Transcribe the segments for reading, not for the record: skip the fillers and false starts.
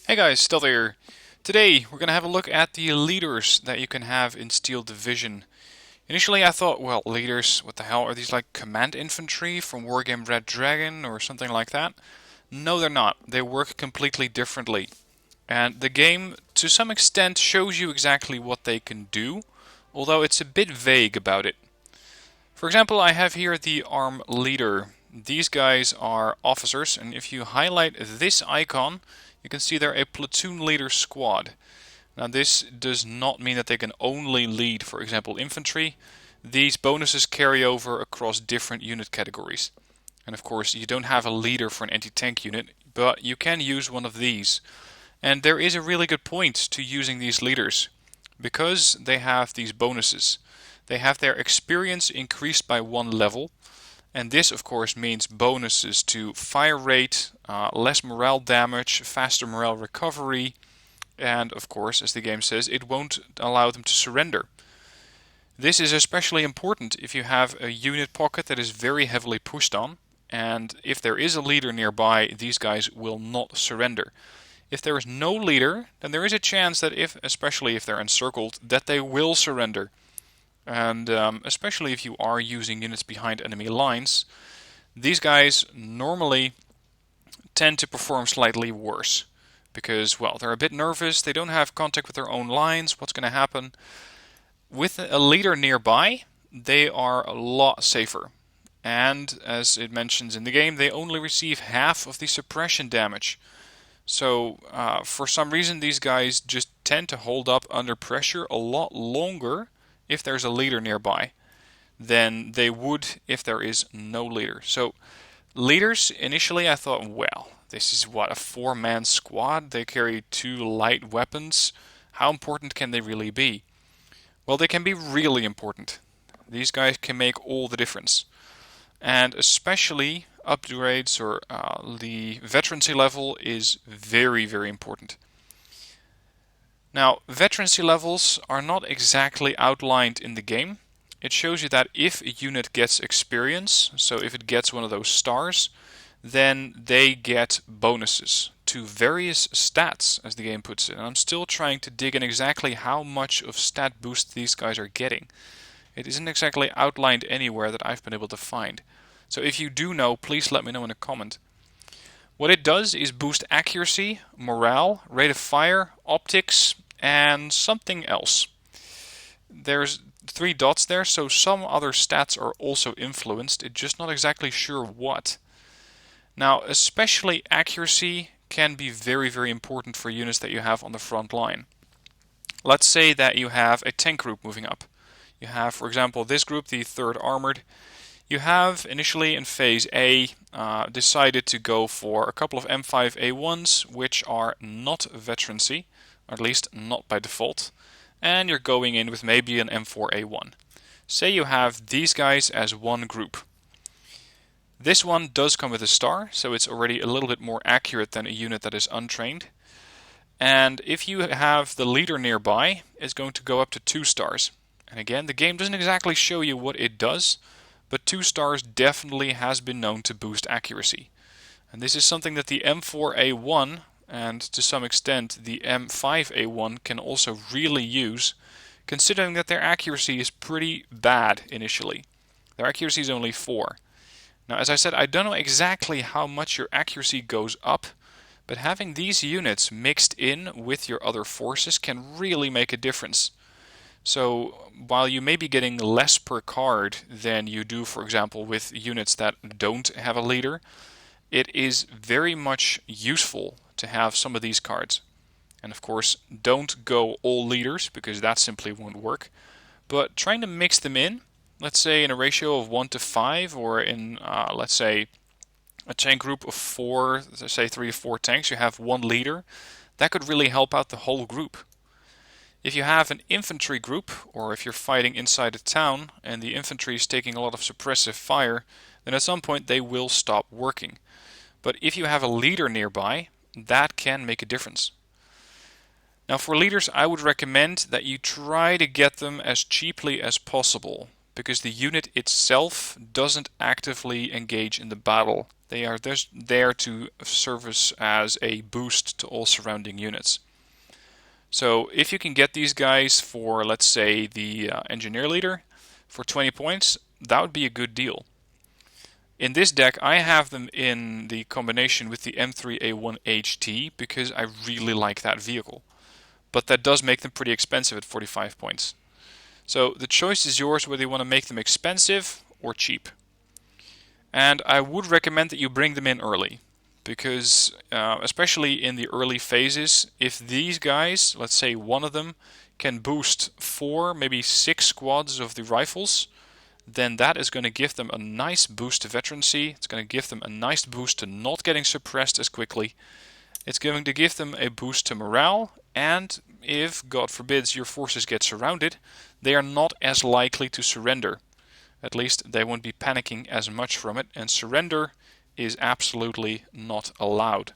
Hey guys, still there. Today we're going to have a look at the leaders that you can have in Steel Division. Initially I thought, well, leaders, what the hell, are these like command infantry from Wargame Red Dragon or something like that? No, they're not. They work completely differently. And the game, to some extent, shows you exactly what they can do, although it's a bit vague about it. For example, I have here the arm leader. These guys are officers, and if you highlight this icon, you can see they're a platoon leader squad. Now, this does not mean that they can only lead, for example, infantry. These bonuses carry over across different unit categories. And of course, you don't have a leader for an anti-tank unit, but you can use one of these. And there is a really good point to using these leaders, because they have these bonuses. They have their experience increased by 1 level, and this of course means bonuses to fire rate, less morale damage, faster morale recovery, and of course, as the game says, it won't allow them to surrender. This is especially important if you have a unit pocket that is very heavily pushed on, and if there is a leader nearby, these guys will not surrender. If there is no leader, then there is a chance that especially if they're encircled, that they will surrender. And especially if you are using units behind enemy lines, these guys normally tend to perform slightly worse. Because, well, they're a bit nervous, they don't have contact with their own lines, what's going to happen? With a leader nearby, they are a lot safer. And, as it mentions in the game, they only receive half of the suppression damage. So, for some reason, these guys just tend to hold up under pressure a lot longer if there's a leader nearby than they would if there is no leader. So, leaders, initially I thought, well, this is what, a 4-man squad? They carry 2 light weapons. How important can they really be? Well, they can be really important. These guys can make all the difference. And especially upgrades or the veterancy level is very, very important. Now, veterancy levels are not exactly outlined in the game. It shows you that if a unit gets experience, so if it gets one of those stars, then they get bonuses to various stats, as the game puts it. And I'm still trying to dig in exactly how much of stat boost these guys are getting. It isn't exactly outlined anywhere that I've been able to find. So if you do know, please let me know in a comment. What it does is boost accuracy, morale, rate of fire, optics, and something else. There's 3 dots there, so some other stats are also influenced. It's just not exactly sure what. Now, especially accuracy can be very, very important for units that you have on the front line. Let's say that you have a tank group moving up. You have, for example, this group, the 3rd Armored. You have initially in phase A decided to go for a couple of M5A1s, which are not veterancy, or at least not by default, and you're going in with maybe an M4A1. Say you have these guys as one group. This one does come with a star, so it's already a little bit more accurate than a unit that is untrained. And if you have the leader nearby, it's going to go up to 2 stars. And again, the game doesn't exactly show you what it does, but 2 stars definitely has been known to boost accuracy. And this is something that the M4A1 and to some extent the M5A1 can also really use, considering that their accuracy is pretty bad initially. Their accuracy is only 4. Now, as I said, I don't know exactly how much your accuracy goes up, but having these units mixed in with your other forces can really make a difference. So, while you may be getting less per card than you do, for example, with units that don't have a leader, it is very much useful to have some of these cards. And of course, don't go all leaders, because that simply won't work. But trying to mix them in, let's say in a ratio of 1 to 5, or in, let's say, a tank group of 4, say 3 or 4 tanks, you have 1 leader, that could really help out the whole group. If you have an infantry group, or if you're fighting inside a town and the infantry is taking a lot of suppressive fire, then at some point they will stop working. But if you have a leader nearby, that can make a difference. Now, for leaders, I would recommend that you try to get them as cheaply as possible, because the unit itself doesn't actively engage in the battle. They are just there to service as a boost to all surrounding units. So if you can get these guys for, let's say, the engineer leader for 20 points, that would be a good deal. In this deck, I have them in the combination with the M3A1 HT because I really like that vehicle. But that does make them pretty expensive at 45 points. So the choice is yours whether you want to make them expensive or cheap. And I would recommend that you bring them in early. Because especially in the early phases, if these guys, let's say one of them, can boost 4, maybe 6 squads of the rifles, then that is going to give them a nice boost to veterancy. It's going to give them a nice boost to not getting suppressed as quickly. It's going to give them a boost to morale, and if, God forbids, your forces get surrounded, they are not as likely to surrender. At least they won't be panicking as much from it, and surrender is absolutely not allowed.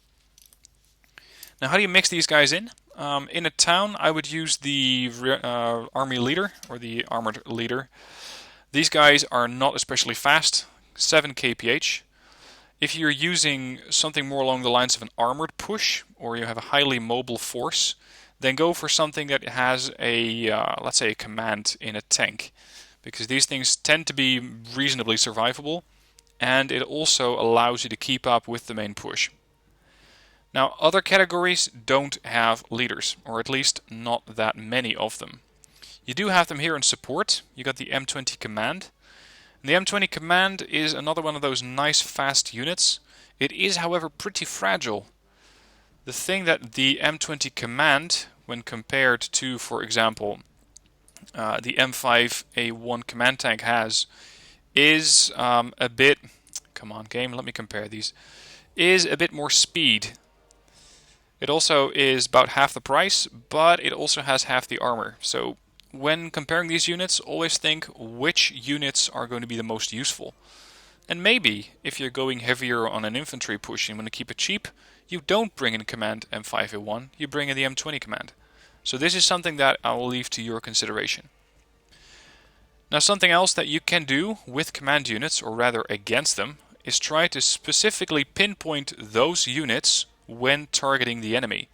Now, how do you mix these guys in? In a town, I would use the army leader, or the armored leader. These guys are not especially fast, 7 kph. If you're using something more along the lines of an armored push, or you have a highly mobile force, then go for something that has a, let's say, a command in a tank. Because these things tend to be reasonably survivable, and it also allows you to keep up with the main push. Now, other categories don't have leaders, or at least not that many of them. You do have them here in support. You got the M20 Command. And the M20 Command is another one of those nice fast units. It is, however, pretty fragile. The thing that the M20 Command, when compared to, for example, the M5A1 command tank has, is a bit, come on game, let me compare these, is a bit more speed. It also is about half the price, but it also has half the armor. So when comparing these units, always think which units are going to be the most useful. And maybe, if you're going heavier on an infantry push and you want to keep it cheap, you don't bring in Command M5A1, you bring in the M20 Command. So this is something that I will leave to your consideration. Now, something else that you can do with command units, or rather against them, is try to specifically pinpoint those units when targeting the enemy.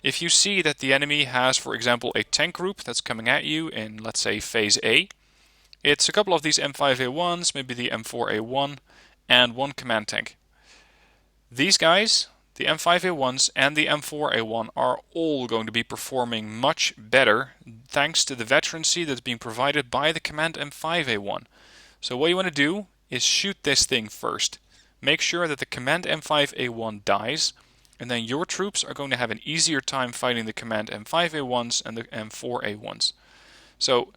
If you see that the enemy has, for example, a tank group that's coming at you in, let's say, Phase A, it's a couple of these M5A1s, maybe the M4A1, and one command tank. These guys, the M5A1s and the M4A1, are all going to be performing much better thanks to the veterancy that's being provided by the command M5A1. So what you want to do is shoot this thing first. Make sure that the command M5A1 dies, and then your troops are going to have an easier time fighting the command M5A1s and the M4A1s. So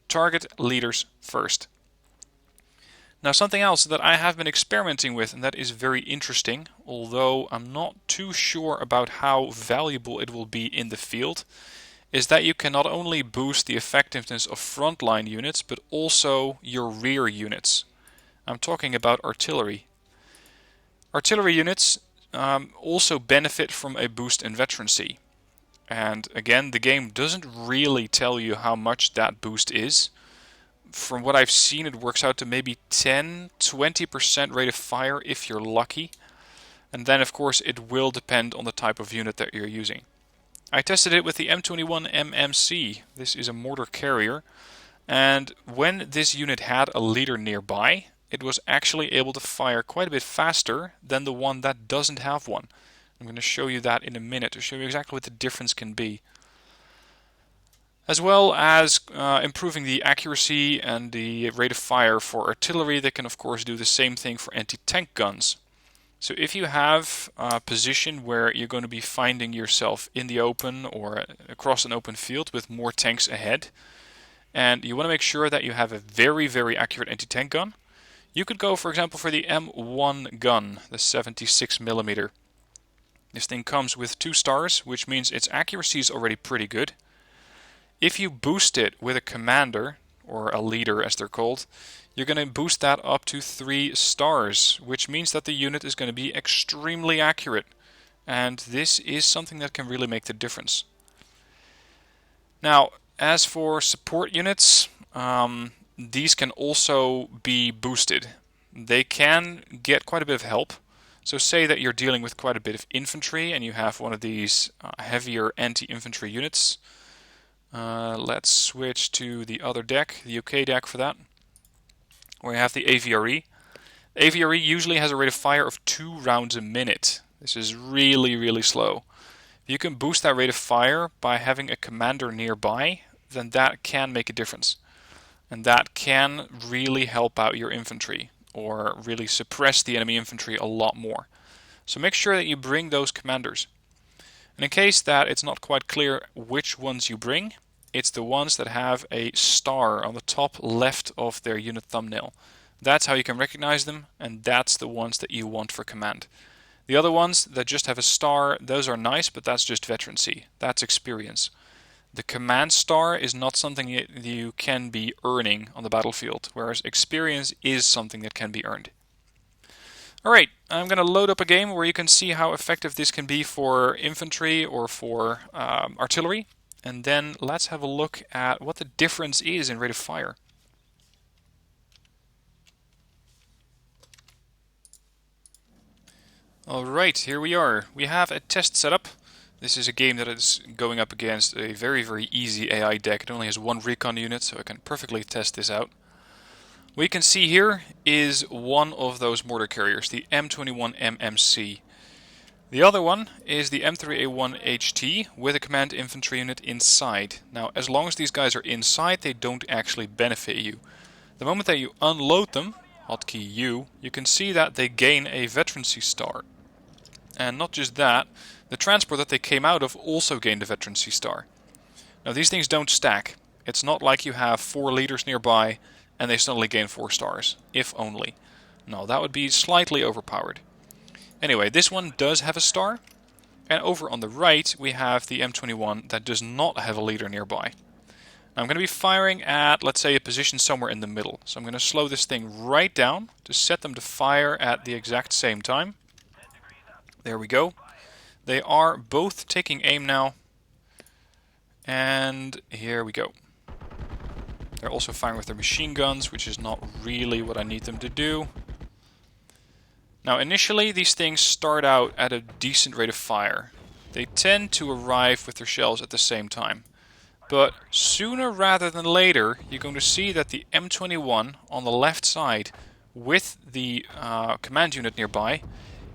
target leaders first. Now, something else that I have been experimenting with, and that is very interesting, although I'm not too sure about how valuable it will be in the field, is that you can not only boost the effectiveness of frontline units, but also your rear units. I'm talking about artillery. Artillery units also benefit from a boost in veterancy. And again, the game doesn't really tell you how much that boost is. From what I've seen, it works out to maybe 10-20% rate of fire if you're lucky. And then, of course, it will depend on the type of unit that you're using. I tested it with the M21 MMC. This is a mortar carrier. And when this unit had a leader nearby, it was actually able to fire quite a bit faster than the one that doesn't have one. I'm going to show you that in a minute to show you exactly what the difference can be. As well as improving the accuracy and the rate of fire for artillery, they can of course do the same thing for anti-tank guns. So if you have a position where you're going to be finding yourself in the open or across an open field with more tanks ahead, and you want to make sure that you have a very, very accurate anti-tank gun, you could go, for example, for the M1 gun, the 76mm. This thing comes with 2 stars, which means its accuracy is already pretty good. If you boost it with a commander, or a leader as they're called, you're going to boost that up to 3 stars, which means that the unit is going to be extremely accurate. And this is something that can really make the difference. Now, as for support units, these can also be boosted. They can get quite a bit of help. So say that you're dealing with quite a bit of infantry and you have one of these heavier anti-infantry units. Let's switch to the other deck, the UK deck for that, where you have the AVRE. AVRE usually has a rate of fire of 2 rounds a minute. This is really, really slow. If you can boost that rate of fire by having a commander nearby, then that can make a difference. And that can really help out your infantry, or really suppress the enemy infantry a lot more. So make sure that you bring those commanders. And in case that it's not quite clear which ones you bring, it's the ones that have a star on the top left of their unit thumbnail. That's how you can recognize them, and that's the ones that you want for command. The other ones that just have a star, those are nice, but that's just veterancy. That's experience. The command star is not something you can be earning on the battlefield, whereas experience is something that can be earned. Alright, I'm going to load up a game where you can see how effective this can be for infantry or for artillery, and then let's have a look at what the difference is in rate of fire. Alright, here we are. We have a test setup. This is a game that is going up against a very, very easy AI deck. It only has one recon unit, so I can perfectly test this out. What you can see here is one of those mortar carriers, the M21 MMC. The other one is the M3A1 HT with a command infantry unit inside. Now, as long as these guys are inside, they don't actually benefit you. The moment that you unload them, hotkey U, you can see that they gain a veterancy star. And not just that, the transport that they came out of also gained a veterancy star. Now, these things don't stack. It's not like you have 4 leaders nearby and they suddenly gain 4 stars, if only. No, that would be slightly overpowered. Anyway, this one does have a star, and over on the right we have the M21 that does not have a leader nearby. Now, I'm going to be firing at, let's say, a position somewhere in the middle. So I'm going to slow this thing right down to set them to fire at the exact same time. There we go. They are both taking aim now, and here we go. They're also firing with their machine guns, which is not really what I need them to do. Now, initially, these things start out at a decent rate of fire. They tend to arrive with their shells at the same time. But sooner rather than later, you're going to see that the M21 on the left side with the command unit nearby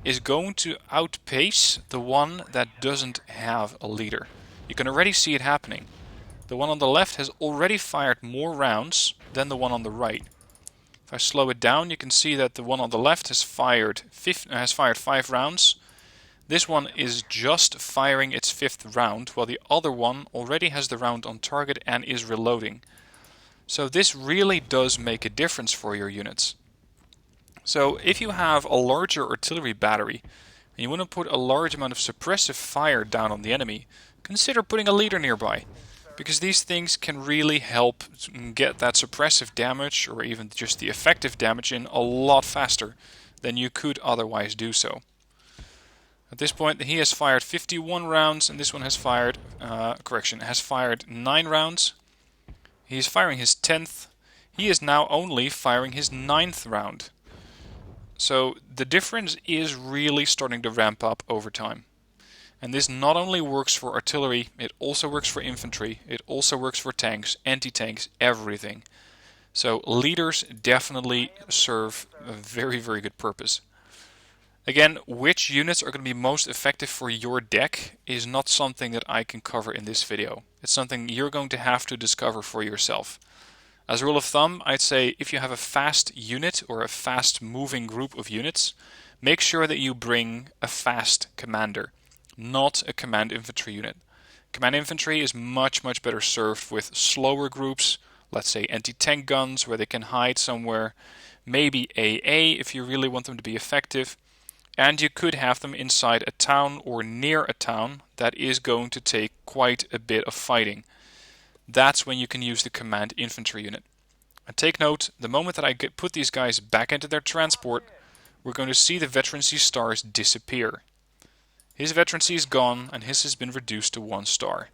is going to outpace the one that doesn't have a leader. You can already see it happening. The one on the left has already fired more rounds than the one on the right. If I slow it down, you can see that the one on the left has fired 5 rounds. This one is just firing its 5th round, while the other one already has the round on target and is reloading. So this really does make a difference for your units. So if you have a larger artillery battery and you want to put a large amount of suppressive fire down on the enemy, consider putting a leader nearby, because these things can really help get that suppressive damage or even just the effective damage in a lot faster than you could otherwise do so. At this point, he has fired 51 rounds, and this one has fired, has fired 9 rounds. He's firing his 10th. He is now only firing his 9th round. So the difference is really starting to ramp up over time. And this not only works for artillery, it also works for infantry, it also works for tanks, anti-tanks, everything. So leaders definitely serve a very, very good purpose. Again, which units are going to be most effective for your deck is not something that I can cover in this video. It's something you're going to have to discover for yourself. As a rule of thumb, I'd say if you have a fast unit or a fast moving group of units, make sure that you bring a fast commander, not a command infantry unit. Command infantry is much, much better served with slower groups, let's say anti-tank guns where they can hide somewhere, maybe AA if you really want them to be effective. And you could have them inside a town or near a town that is going to take quite a bit of fighting. That's when you can use the command infantry unit. And take note, the moment that I put these guys back into their transport, we're going to see the veterancy stars disappear. His veterancy is gone and his has been reduced to 1 star.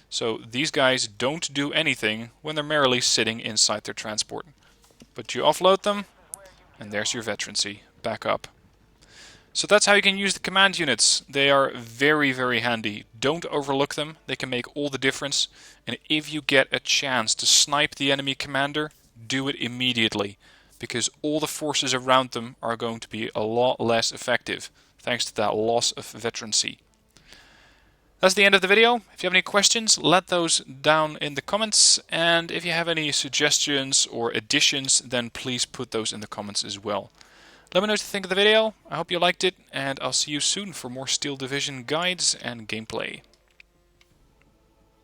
So these guys don't do anything when they're merely sitting inside their transport. But you offload them, and there's your veterancy back up. So that's how you can use the command units. They are very, very handy. Don't overlook them. They can make all the difference. And if you get a chance to snipe the enemy commander, do it immediately, because all the forces around them are going to be a lot less effective, thanks to that loss of veterancy. That's the end of the video. If you have any questions, let those down in the comments. And if you have any suggestions or additions, then please put those in the comments as well. Let me know what you think of the video. I hope you liked it, and I'll see you soon for more Steel Division guides and gameplay.